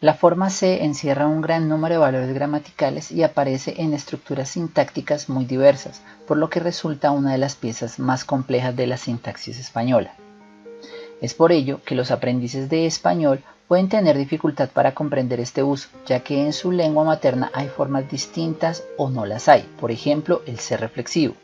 La forma C encierra un gran número de valores gramaticales y aparece en estructuras sintácticas muy diversas, por lo que resulta una de las piezas más complejas de la sintaxis española. Es por ello que los aprendices de español pueden tener dificultad para comprender este uso, ya que en su lengua materna hay formas distintas o no las hay, por ejemplo, el C reflexivo.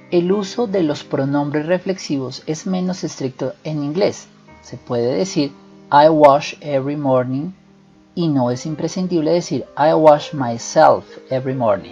El uso de los pronombres reflexivos es menos estricto en inglés. Se puede decir I wash every morning y no es imprescindible decir I wash myself every morning.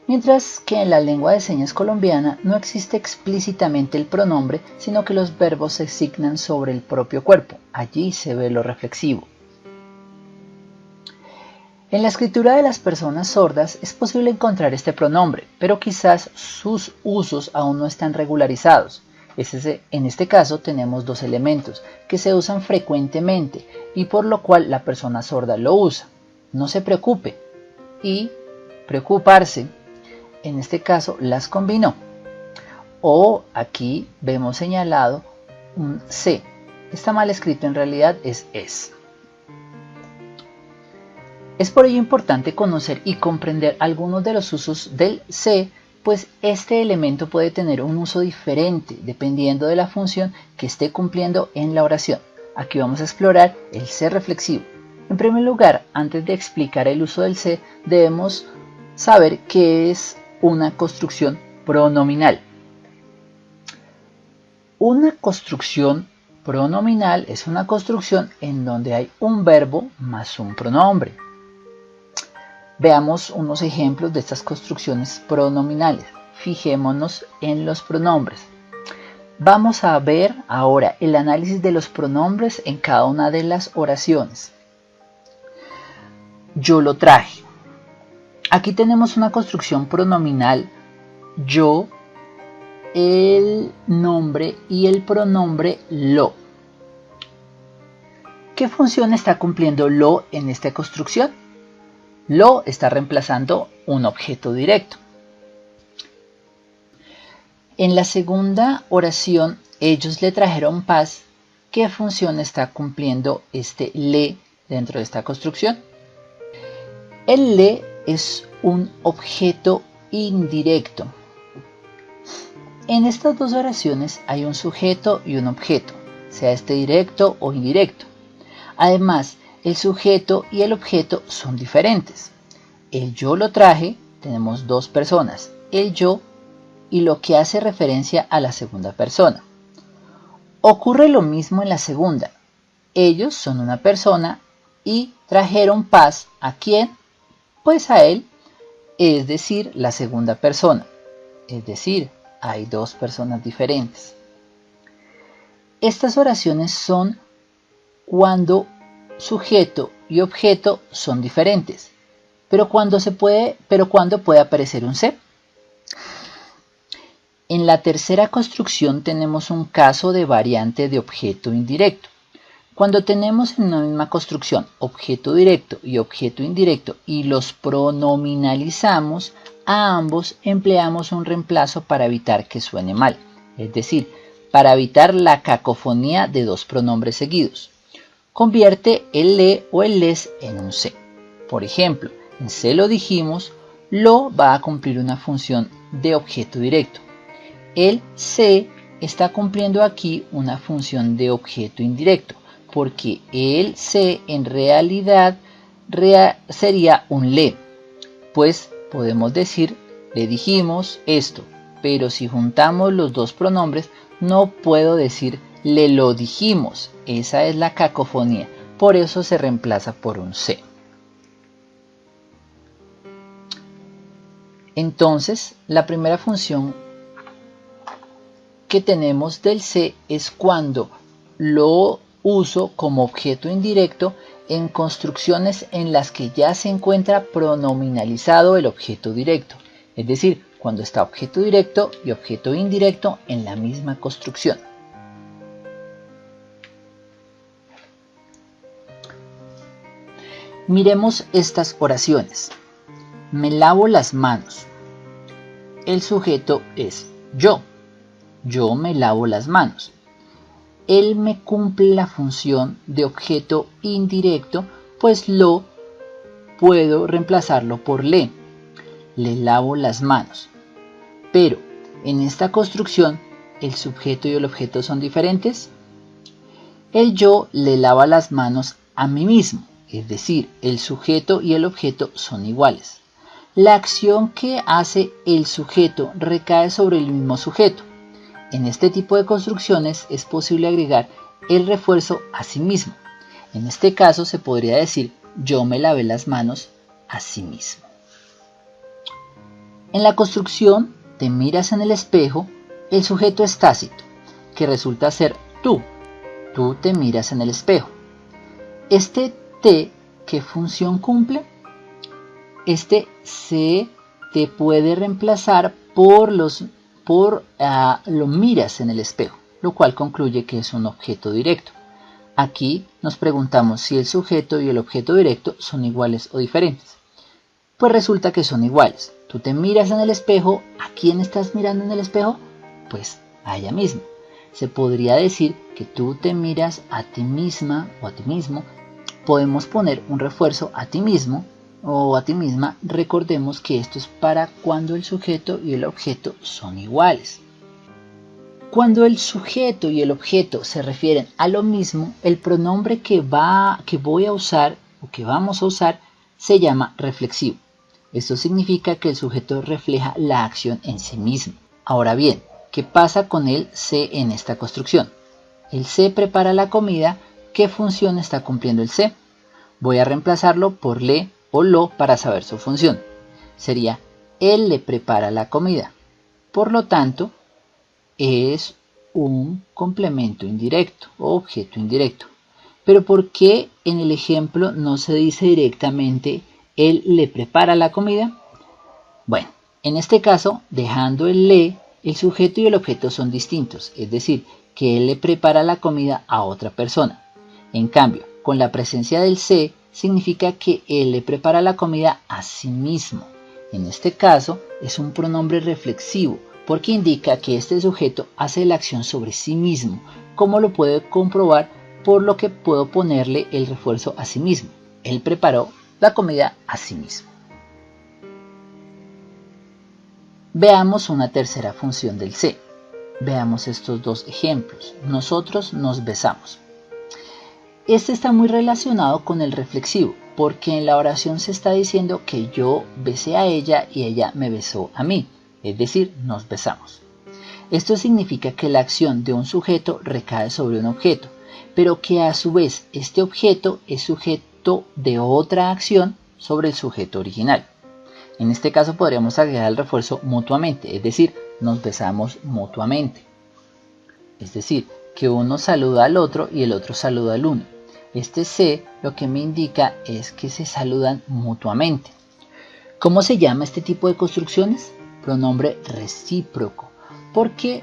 Mientras que en la lengua de señas colombiana no existe explícitamente el pronombre, sino que los verbos se asignan sobre el propio cuerpo. Allí se ve lo reflexivo. En la escritura de las personas sordas es posible encontrar este pronombre, pero quizás sus usos aún no están regularizados. En este caso tenemos dos elementos que se usan frecuentemente y por lo cual la persona sorda lo usa. No se preocupe y preocuparse, en este caso las combinó. O aquí vemos señalado un C. Está mal escrito, en realidad es es. Es por ello importante conocer y comprender algunos de los usos del C, pues este elemento puede tener un uso diferente dependiendo de la función que esté cumpliendo en la oración. Aquí vamos a explorar el C reflexivo. En primer lugar, antes de explicar el uso del C, debemos saber qué es una construcción pronominal. Una construcción pronominal es una construcción en donde hay un verbo más un pronombre. Veamos unos ejemplos de estas construcciones pronominales. Fijémonos en los pronombres. Vamos a ver ahora el análisis de los pronombres en cada una de las oraciones. Yo lo traje. Aquí tenemos una construcción pronominal, yo, el nombre y el pronombre lo. ¿Qué función está cumpliendo lo en esta construcción? Lo está reemplazando un objeto directo. En la segunda oración, ellos le trajeron paz. ¿Qué función está cumpliendo este le dentro de esta construcción? El le es un objeto indirecto. En estas dos oraciones hay un sujeto y un objeto, sea este directo o indirecto. Además, el sujeto y el objeto son diferentes. El yo lo traje, tenemos dos personas, el yo y lo que hace referencia a la segunda persona. Ocurre lo mismo en la segunda. Ellos son una persona y trajeron paz ¿a quién? Pues a él, es decir, la segunda persona. Es decir, hay dos personas diferentes. Estas oraciones son cuando sujeto y objeto son diferentes, pero cuando puede aparecer un C. En la tercera construcción tenemos un caso de variante de objeto indirecto. Cuando tenemos en una misma construcción objeto directo y objeto indirecto y los pronominalizamos, a ambos empleamos un reemplazo para evitar que suene mal, es decir, para evitar la cacofonía de dos pronombres seguidos. Convierte el le o el les en un C. Por ejemplo, en C lo dijimos, lo va a cumplir una función de objeto directo. El C está cumpliendo aquí una función de objeto indirecto, porque el C en realidad sería un le. Pues podemos decir, le dijimos esto, pero si juntamos los dos pronombres, no puedo decir le lo dijimos. Esa es la cacofonía, por eso se reemplaza por un C. Entonces, la primera función que tenemos del C es cuando lo uso como objeto indirecto en construcciones en las que ya se encuentra pronominalizado el objeto directo, es decir, cuando está objeto directo y objeto indirecto en la misma construcción. Miremos estas oraciones. Me lavo las manos. El sujeto es yo. yo me lavo las manos. Él me cumple la función de objeto indirecto, pues lo puedo reemplazarlo por le lavo las manos. Pero en esta construcción, ¿el sujeto y el objeto son diferentes? El yo le lava las manos a mí mismo, es decir, el sujeto y el objeto son iguales. La acción que hace el sujeto recae sobre el mismo sujeto. En este tipo de construcciones es posible agregar el refuerzo a sí mismo. En este caso se podría decir yo me lavé las manos a sí mismo. En la construcción te miras en el espejo, el sujeto es tácito, que resulta ser tú. Tú te miras en el espejo. Este te, ¿qué función cumple? Este se te puede reemplazar por lo miras en el espejo, lo cual concluye que es un objeto directo. Aquí nos preguntamos si el sujeto y el objeto directo son iguales o diferentes. Pues resulta que son iguales. Tú te miras en el espejo. ¿A quién estás mirando en el espejo? Pues a ella misma. Se podría decir que tú te miras a ti misma o a ti mismo. Podemos poner un refuerzo a ti mismo o a ti misma. Recordemos que esto es para cuando el sujeto y el objeto son iguales. Cuando el sujeto y el objeto se refieren a lo mismo, el pronombre que voy a usar o que vamos a usar se llama reflexivo. Esto significa que el sujeto refleja la acción en sí mismo. Ahora bien, ¿qué pasa con el se en esta construcción? El se prepara la comida. ¿Qué función está cumpliendo el se? Voy a reemplazarlo por le o lo para saber su función. Sería él le prepara la comida. Por lo tanto, es un complemento indirecto o objeto indirecto. Pero ¿por qué en el ejemplo no se dice directamente él le prepara la comida? Bueno, en este caso, dejando el le, el sujeto y el objeto son distintos, es decir, que él le prepara la comida a otra persona. En cambio, con la presencia del se, significa que él le prepara la comida a sí mismo. En este caso, es un pronombre reflexivo, porque indica que este sujeto hace la acción sobre sí mismo, como lo puede comprobar por lo que puedo ponerle el refuerzo a sí mismo. Él preparó la comida a sí mismo. Veamos una tercera función del se. Veamos estos dos ejemplos. Nosotros nos besamos. Este está muy relacionado con el reflexivo, porque en la oración se está diciendo que yo besé a ella y ella me besó a mí, es decir, nos besamos. Esto significa que la acción de un sujeto recae sobre un objeto, pero que a su vez este objeto es sujeto de otra acción sobre el sujeto original. En este caso podríamos agregar el refuerzo mutuamente, es decir, nos besamos mutuamente. Es decir, que uno saluda al otro y el otro saluda al uno. Este se lo que me indica es que se saludan mutuamente. ¿Cómo se llama este tipo de construcciones? Pronombre recíproco, porque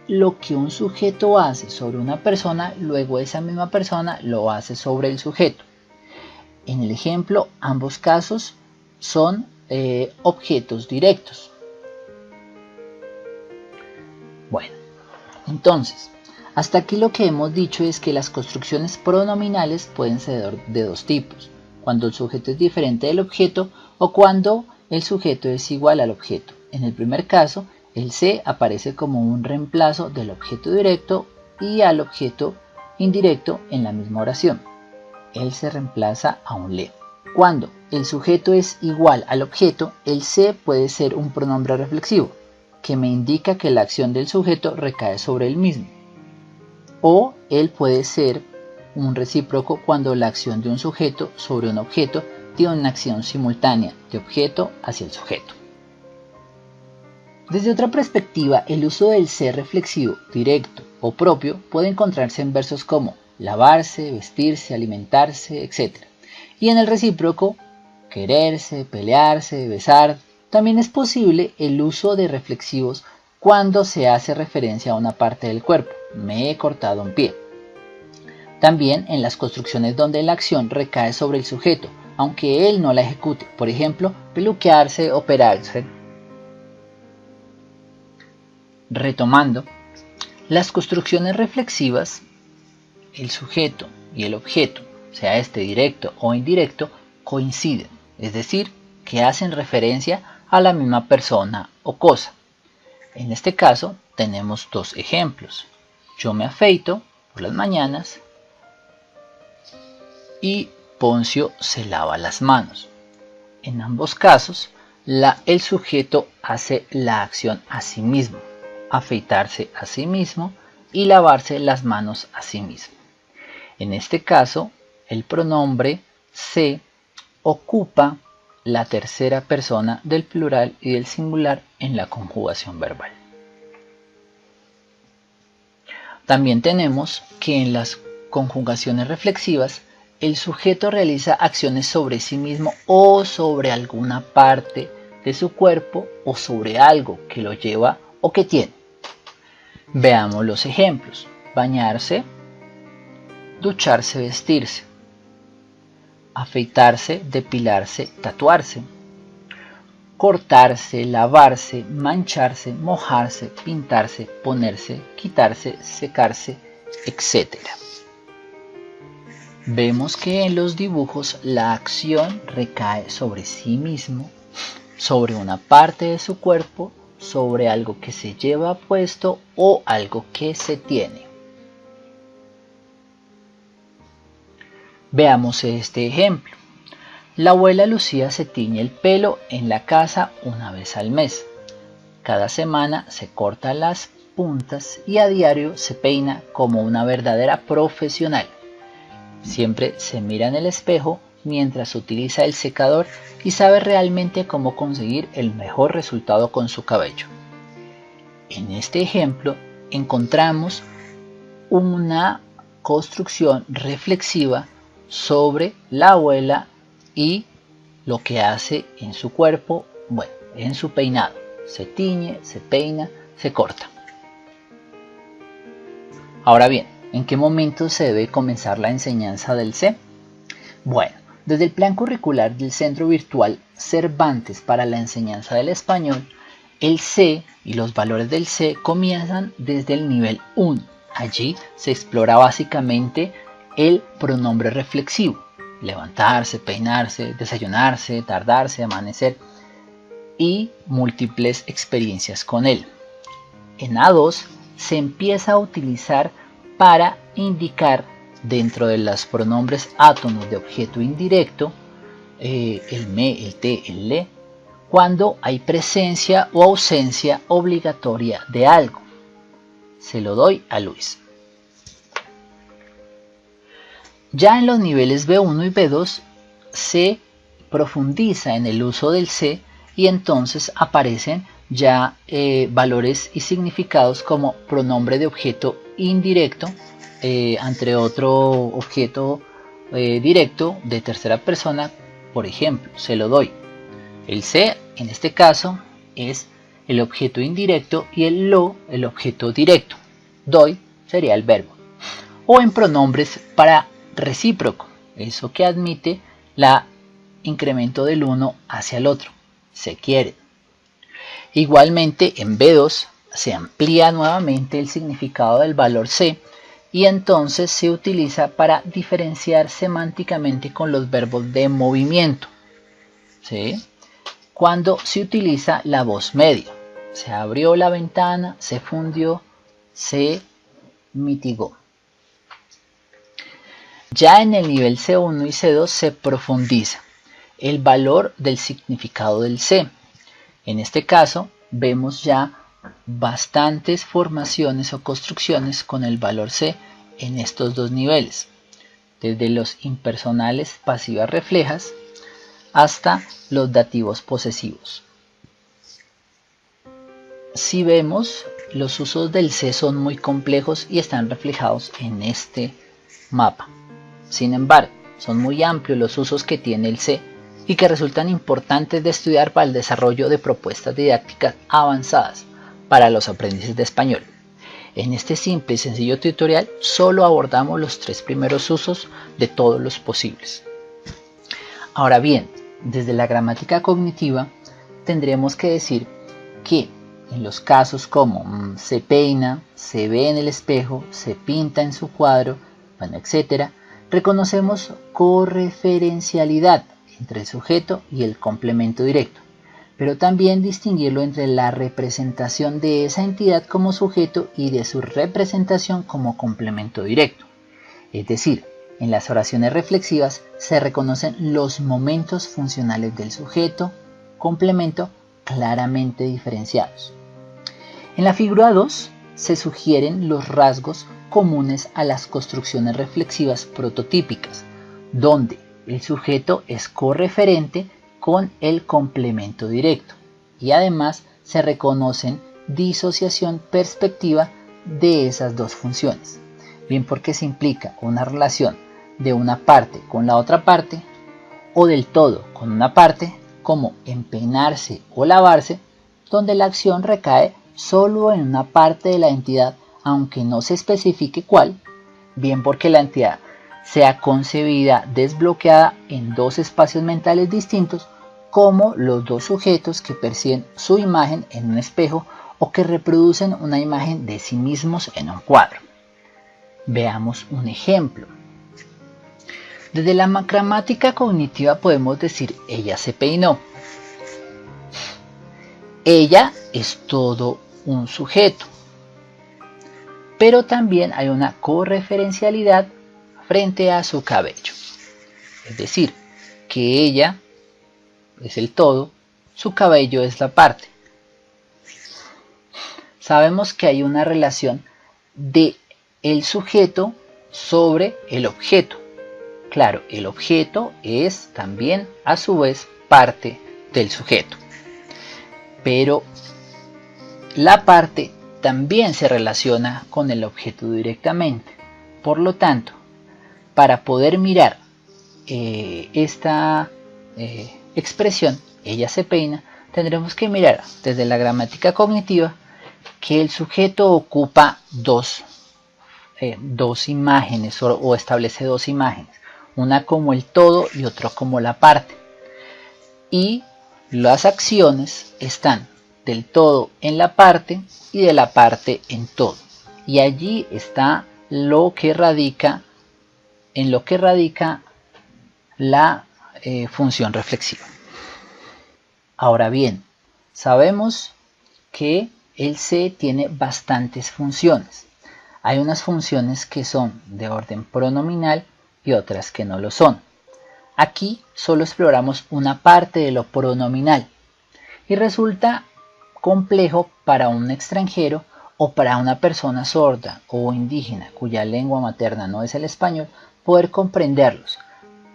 lo que un sujeto hace sobre una persona, luego esa misma persona lo hace sobre el sujeto. En el ejemplo, ambos casos son objetos directos. Bueno, entonces, hasta aquí lo que hemos dicho es que las construcciones pronominales pueden ser de dos tipos: cuando el sujeto es diferente del objeto o cuando el sujeto es igual al objeto. En el primer caso, el se aparece como un reemplazo del objeto directo y al objeto indirecto en la misma oración. Él se reemplaza a un le. Cuando el sujeto es igual al objeto, el se puede ser un pronombre reflexivo, que me indica que la acción del sujeto recae sobre él mismo. O él puede ser un recíproco cuando la acción de un sujeto sobre un objeto tiene una acción simultánea de objeto hacia el sujeto. Desde otra perspectiva, el uso del se reflexivo directo o propio puede encontrarse en versos como lavarse, vestirse, alimentarse, etc. Y en el recíproco, quererse, pelearse, besar. También es posible el uso de reflexivos cuando se hace referencia a una parte del cuerpo. Me he cortado un pie. También en las construcciones donde la acción recae sobre el sujeto, aunque él no la ejecute. Por ejemplo, peluquearse, operarse. Retomando, Las construcciones reflexivas, el sujeto y el objeto, sea este directo o indirecto, coinciden, es decir, que hacen referencia a la misma persona o cosa. En este caso tenemos dos ejemplos. Yo me afeito por las mañanas y Poncio se lava las manos. En ambos casos, el sujeto hace la acción a sí mismo, afeitarse a sí mismo y lavarse las manos a sí mismo. En este caso, el pronombre se ocupa la tercera persona del plural y del singular en la conjugación verbal. También tenemos que en las conjugaciones reflexivas el sujeto realiza acciones sobre sí mismo o sobre alguna parte de su cuerpo o sobre algo que lo lleva o que tiene. Veamos los ejemplos. Bañarse, ducharse, vestirse, afeitarse, depilarse, tatuarse, cortarse, lavarse, mancharse, mojarse, pintarse, ponerse, quitarse, secarse, etc. Vemos que en los dibujos la acción recae sobre sí mismo, sobre una parte de su cuerpo, sobre algo que se lleva puesto o algo que se tiene. Veamos este ejemplo. La abuela Lucía se tiñe el pelo en la casa una vez al mes. Cada semana se corta las puntas y a diario se peina como una verdadera profesional. Siempre se mira en el espejo mientras utiliza el secador y sabe realmente cómo conseguir el mejor resultado con su cabello. En este ejemplo encontramos una construcción reflexiva sobre la abuela y lo que hace en su cuerpo, bueno, en su peinado. Se tiñe, se peina, se corta. Ahora bien, ¿en qué momento se debe comenzar la enseñanza del C? Bueno, desde el plan curricular del Centro Virtual Cervantes para la Enseñanza del Español, el C y los valores del C comienzan desde el nivel 1. Allí se explora básicamente el pronombre reflexivo: levantarse, peinarse, desayunarse, tardarse, amanecer y múltiples experiencias con él. En A2 se empieza a utilizar para indicar dentro de los pronombres átonos de objeto indirecto, el me, el te, el le, cuando hay presencia o ausencia obligatoria de algo. Se lo doy a Luis. Ya en los niveles B1 y B2 se profundiza en el uso del C y entonces aparecen ya valores y significados como pronombre de objeto indirecto ante otro objeto directo de tercera persona. Por ejemplo, se lo doy. El se en este caso es el objeto indirecto y el lo el objeto directo. Doy sería el verbo. O en pronombres para recíproco, eso que admite la incremento del uno hacia el otro. Se quiere. Igualmente en B2 se amplía nuevamente el significado del valor C y entonces se utiliza para diferenciar semánticamente con los verbos de movimiento. ¿Sí? Cuando se utiliza la voz media. Se abrió la ventana, se fundió, se mitigó. Ya en el nivel C1 y C2 se profundiza el valor del significado del C. En este caso vemos ya bastantes formaciones o construcciones con el valor C en estos dos niveles, desde los impersonales pasivas reflejas hasta los dativos posesivos. Si vemos, los usos del C son muy complejos y están reflejados en este mapa. Sin embargo, son muy amplios los usos que tiene el C y que resultan importantes de estudiar para el desarrollo de propuestas didácticas avanzadas para los aprendices de español. En este simple y sencillo tutorial solo abordamos los 3 primeros usos de todos los posibles. Ahora bien, desde la gramática cognitiva tendremos que decir que en los casos como se peina, se ve en el espejo, se pinta en su cuadro, bueno, etc., reconocemos correferencialidad entre el sujeto y el complemento directo, pero también distinguirlo entre la representación de esa entidad como sujeto y de su representación como complemento directo. Es decir, en las oraciones reflexivas se reconocen los momentos funcionales del sujeto, complemento claramente diferenciados. En la figura 2 se sugieren los rasgos comunes a las construcciones reflexivas prototípicas, donde el sujeto es correferente con el complemento directo y además se reconocen disociación perspectiva de esas dos funciones, bien porque se implica una relación de una parte con la otra parte o del todo con una parte, como en peinarse o lavarse, donde la acción recae solo en una parte de la entidad aunque no se especifique cuál, bien porque la entidad sea concebida desbloqueada en dos espacios mentales distintos, como los dos sujetos que perciben su imagen en un espejo o que reproducen una imagen de sí mismos en un cuadro. Veamos un ejemplo. Desde la gramática cognitiva podemos decir ella se peinó. Ella es todo un sujeto, pero también hay una correferencialidad frente a su cabello. Es decir, que ella es el todo, su cabello es la parte. Sabemos que hay una relación de el sujeto sobre el objeto. Claro, el objeto es también a su vez parte del sujeto. Pero la parte también se relaciona con el objeto directamente. Por lo tanto, para poder mirar esta expresión, ella se peina, tendremos que mirar desde la gramática cognitiva que el sujeto ocupa dos imágenes o establece dos imágenes, una como el todo y otra como la parte. Y las acciones están del todo en la parte y de la parte en todo. Y allí está lo que radica la función reflexiva. Ahora bien, sabemos que el se tiene bastantes funciones. Hay unas funciones que son de orden pronominal y otras que no lo son. Aquí solo exploramos una parte de lo pronominal y resulta complejo para un extranjero o para una persona sorda o indígena cuya lengua materna no es el español poder comprenderlos.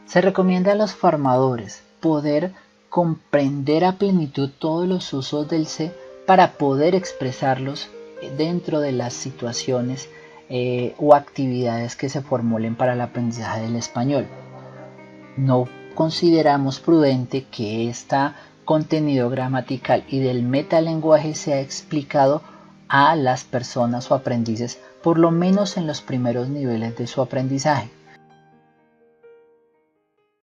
Se recomienda a los formadores poder comprender a plenitud todos los usos del se para poder expresarlos dentro de las situaciones o actividades que se formulen para el aprendizaje del español. No consideramos prudente que este contenido gramatical y del metalenguaje sea explicado a las personas o aprendices, por lo menos en los primeros niveles de su aprendizaje,